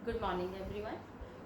Good morning everyone.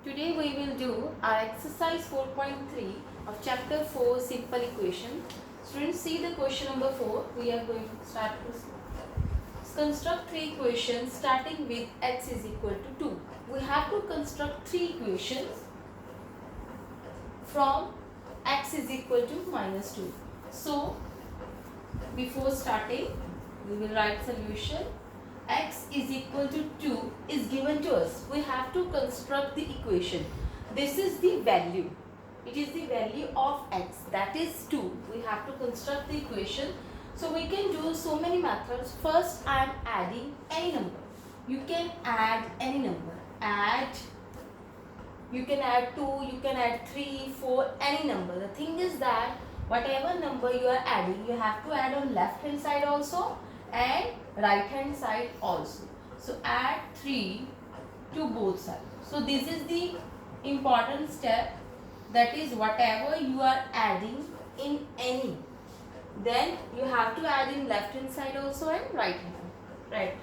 Today we will do our exercise 4.3 of chapter 4 simple equation. Students, see the question number 4. We are going to start to construct three equations starting with x is equal to 2. We have to construct three equations from x is equal to minus 2. So before starting we will write solution. X is equal to 2 is given to us. We have to construct the equation. This is the value. It is the value of x, that is 2. We have to construct the equation. So we can do so many methods. First I am adding any number. You can add any number. You can add 2, you can add 3, 4, any number. The thing is that whatever number you are adding, you have to add on left hand side also and right hand side also. So add 3 to both sides. So this is the important step, that is whatever you are adding in any, then you have to add in left hand side also and right hand side.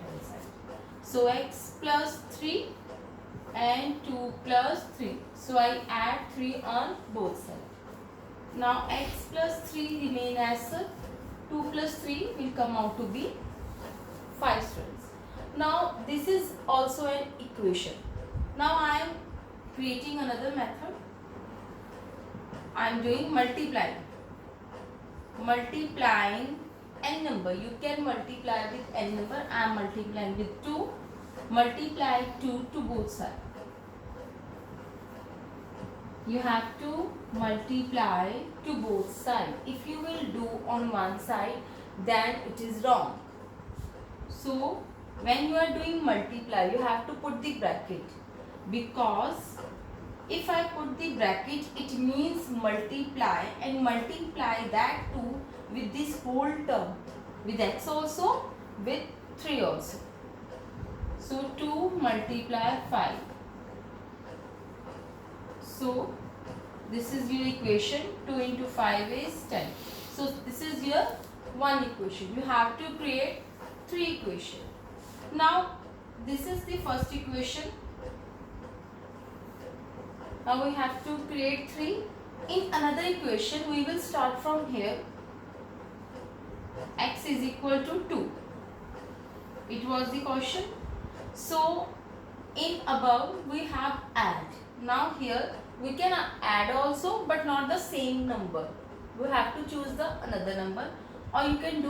So x plus 3 and 2 plus 3. So I add 3 on both sides. Now x plus 3 remain as such. 2 plus 3 will come out to be 5 students. Now this is also an equation. Now I am creating another method. I am doing multiplying n number. You can multiply with n number. I am multiplying with 2. Multiply 2 to both sides. You have to multiply to both sides. If you will do on one side, then it is wrong. So when you are doing multiply, you have to put the bracket, because if I put the bracket, it means multiply, and multiply that too with this whole term, with x also, with 3 also. So 2 multiply 5. So this is your equation. 2 into 5 is 10. So this is your one equation. You have to create 3 equations. Now this is the first equation. Now we have to create 3. In another equation we will start from here. X is equal to 2. It was the question. So in above we have add. Now here we can add also, but not the same number. We have to choose the another number, or you can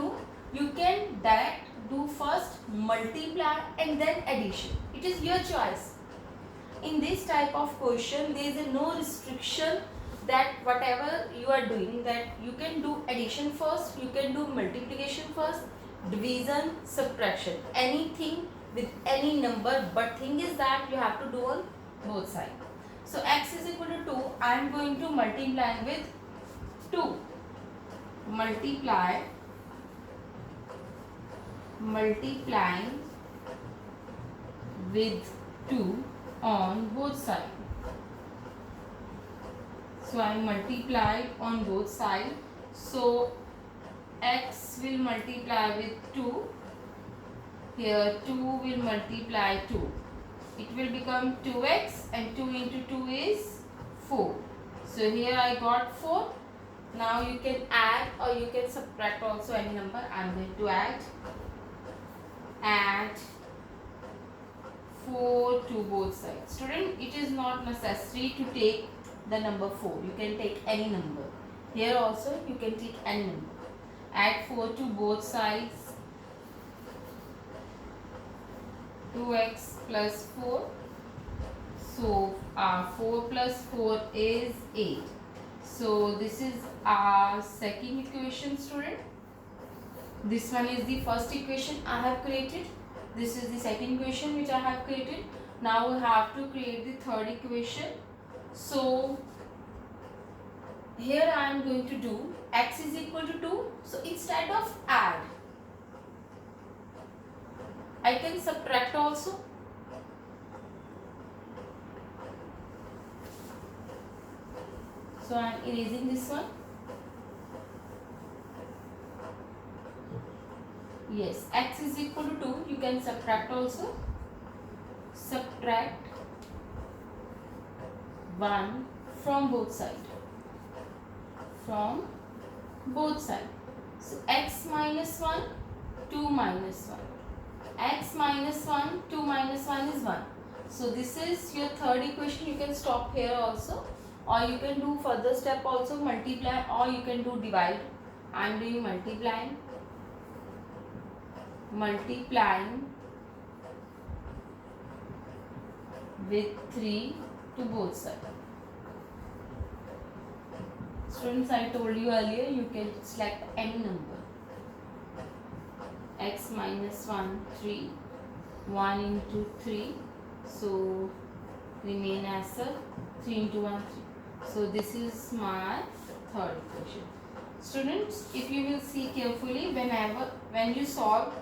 direct do first multiply and then addition. It is your choice. In this type of question there is no restriction that whatever you are doing, that you can do addition first, you can do multiplication first, division, subtraction, anything with any number, but thing is that you have to do on both sides. So x is equal to 2. I am going to multiply with 2. Multiplying with 2 on both sides. So I multiplied on both sides. So x will multiply with 2. Here 2 will multiply 2. It will become 2x, and 2 into 2 is 4. So here I got 4. Now you can add or you can subtract also any number. I am going to add 4 to both sides. Student, it is not necessary to take the number 4. You can take any number. Here also you can take any number. Add 4 to both sides. 2x plus 4. So 4 plus 4 is 8. So this is our second equation, student. This one is the first equation I have created. This is the second equation which I have created. Now we have to create the third equation. So here I am going to do x is equal to 2. So instead of add, I can subtract also. So I am erasing this one. Yes, x is equal to 2. You can subtract also. Subtract 1 from both sides. From both sides. So x minus 1, 2 minus 1. X minus 1, 2 minus 1 is 1. So this is your third equation. You can stop here also, or you can do further step also, multiply, or you can do divide. I am doing multiplying with 3 to both sides. Students, I told you earlier, you can select any number. X minus 1, 3, 1 into 3, so remain as a 3 into 1, 3. So this is my third equation. Students, if you will see carefully, when you solve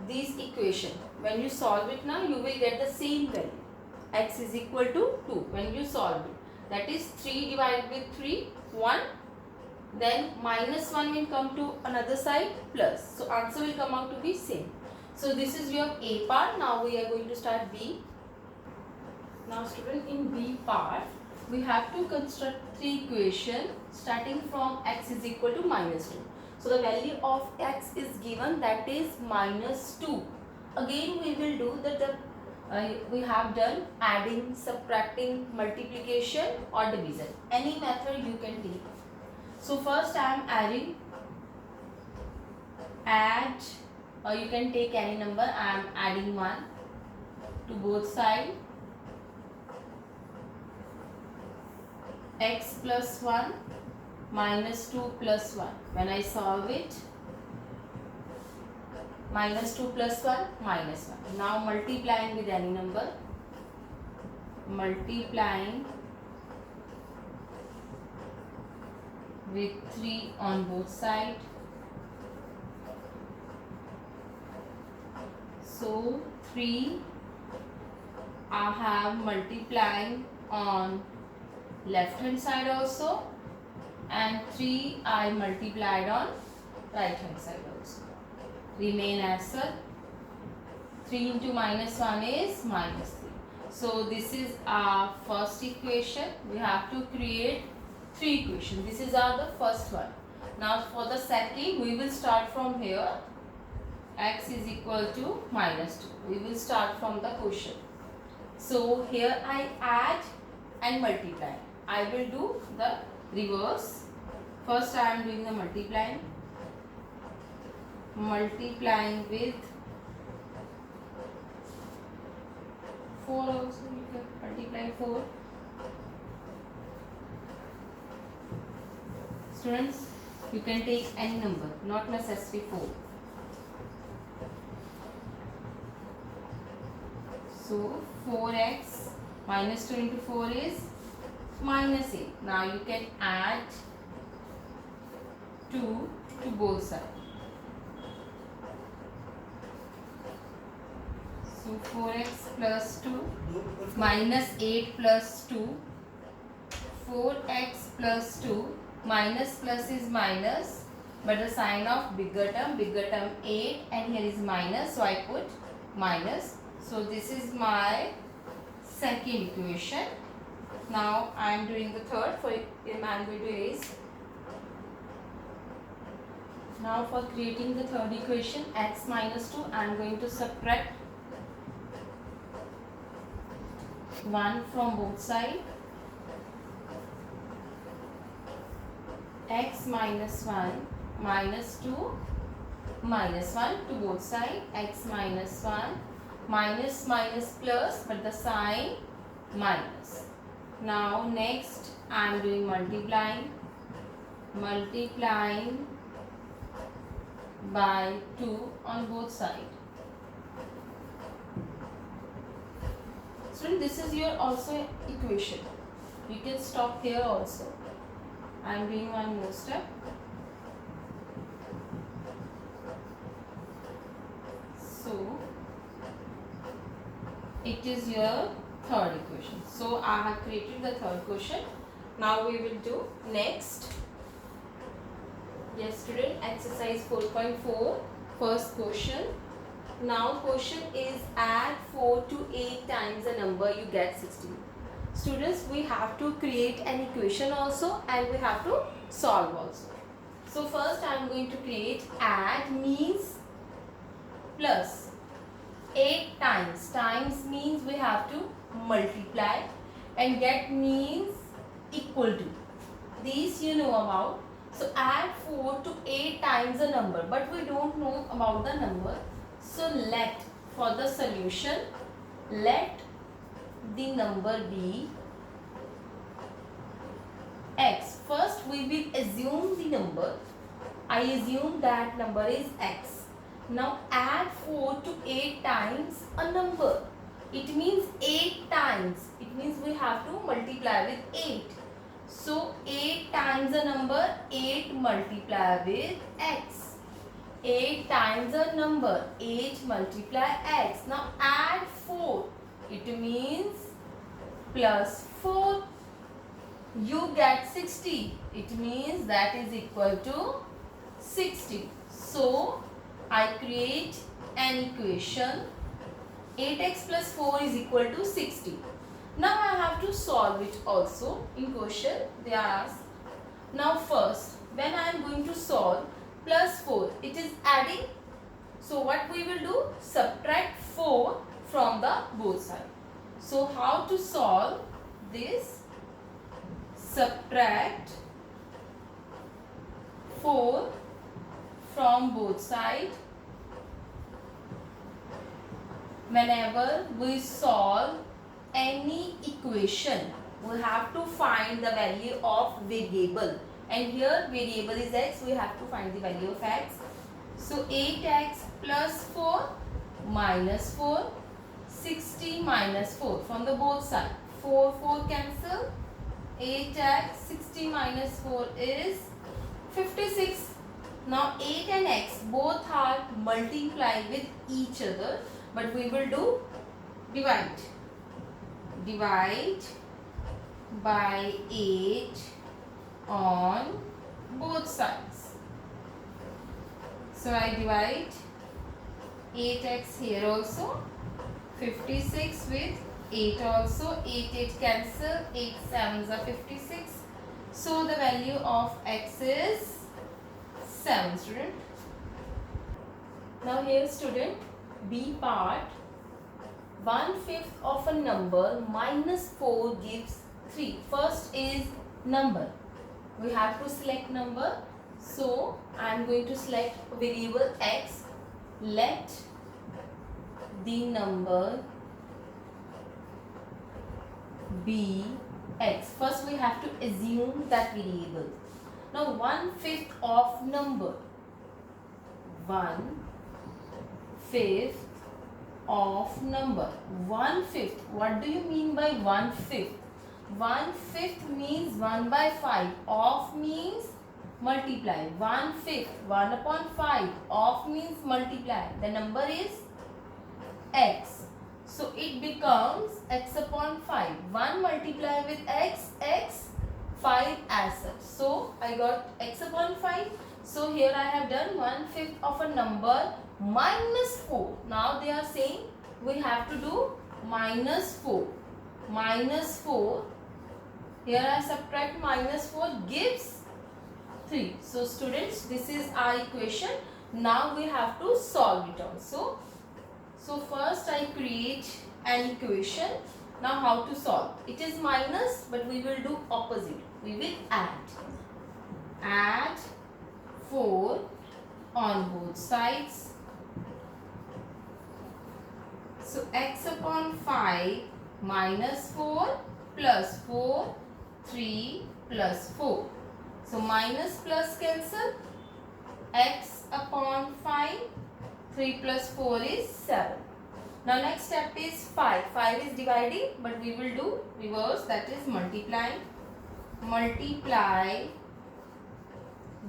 this equation, when you solve it now, you will get the same value. X is equal to 2 when you solve it. That is 3 divided with 3, 1. Then minus 1 will come to another side, plus. So answer will come out to be same. So this is your A part. Now we are going to start B. Now student, in B part, we have to construct 3 equations starting from x is equal to minus 2. So the value of x is given, that is minus 2. Again we will do we have done adding, subtracting, multiplication or division. Any method you can take. So first I am add, or you can take any number. I am adding 1 to both sides. X plus 1 minus 2 plus 1. When I solve it, minus 2 plus 1 minus 1. Now multiplying with any number. Multiplying with 3 on both sides. So 3 I have multiplying on left hand side also, and 3 I multiplied on right hand side also. Remain as a 3 into minus 1 is minus 3. So this is our first equation. We have to create 3 equations. This is our the first one. Now for the second, we will start from here. X is equal to minus 2. We will start from the quotient. So here I add and multiply. I will do the reverse. First I am doing the multiplying. Multiplying with 4 also. You can multiply 4. Students, you can take any number, not necessarily 4. So 4x minus 2 into 4 is minus 8. Now you can add 2 to both sides. So 4x plus 2 minus 8 plus 2. 4x plus 2 minus plus is minus, but the sign of bigger term 8, and here is minus, so I put minus. So this is my second equation. Now I am doing the third. For I am going to erase. Now for creating the third equation, x minus 2, I am going to subtract 1 from both sides. X minus 1 minus 2 minus 1 to both sides. X minus 1 minus minus plus, but the sign minus. Now next I am doing multiplying by 2 on both sides. So this is your also equation. You can stop here also. I am doing one more step. So it is your third equation. So I have created the third equation. Now we will do next. Yes student, exercise 4.4, first question. Now question is add 4 to 8 times a number, you get 16. students, we have to create an equation also and we have to solve also. So first I am going to create add means plus 8 times. Times means we have to multiply, and get means equal to. These you know about. So add 4 to 8 times a number, but we don't know about the number. So let, for the solution, let the number be x. First we will assume the number. I assume that number is x. Now add 4 to 8 times a number. It means 8 times. It means we have to multiply with 8. So 8 times a number, 8 multiply with x. 8 times a number, 8 multiply x. Now add 4. It means plus 4. You get 60. It means that is equal to 60. So I create an equation. 8x plus 4 is equal to 60. Now I have to solve it also. In question they are asked. Now first, when I am going to solve plus 4, it is adding. So what we will do? Subtract 4 from the both sides. So how to solve this? Subtract 4 from both sides. Whenever we solve any equation, we have to find the value of variable, and here variable is x. We have to find the value of x. So 8x plus 4 minus 4, 60 minus 4 from the both sides. 4 cancel. 8x 60 minus 4 is 56. Now 8 and x both are multiplied with each other, but we will do divide. Divide by 8 on both sides. So I divide 8x here also, 56 with 8 also, 8 cancel, 8 7s are 56. So the value of x is 7, student. Now here student, B part, 1/5 of a number minus 4 gives 3. First is number. We have to select number. So I am going to select variable x. Let the number be x. First we have to assume that variable. Now 1/5 of number. 1/5 of number. 1/5. What do you mean by 1/5? 1/5 means 1 by 5. Of means multiply. 1/5. 1 upon 5. Of means multiply. The number is x. So it becomes x upon 5. 1 multiply with x, x, 5 as such. So I got x upon 5. So here I have done 1/5 of a number minus 4. Now they are saying we have to do minus 4. Minus 4. Here I subtract minus 4 gives 3. So students, this is our equation. Now we have to solve it also. So first I create an equation. Now how to solve? It is minus, but we will do opposite. We will add. Add 4 on both sides. So x upon 5 minus 4 plus 4, 3 plus 4. So minus plus cancel. X upon 5, 3 plus 4 is 7. Now next step is 5. 5 is dividing, but we will do reverse, that is multiplying. Multiply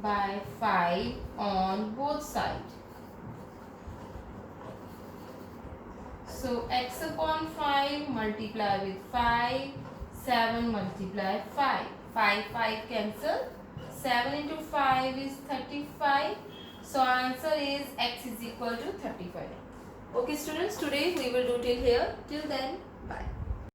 by 5 on both sides. So x upon 5 multiply with 5, 7 multiply 5. 5 cancel. 7 into 5 is 35. So answer is x is equal to 35. Okay students, today we will do till here. Till then, bye.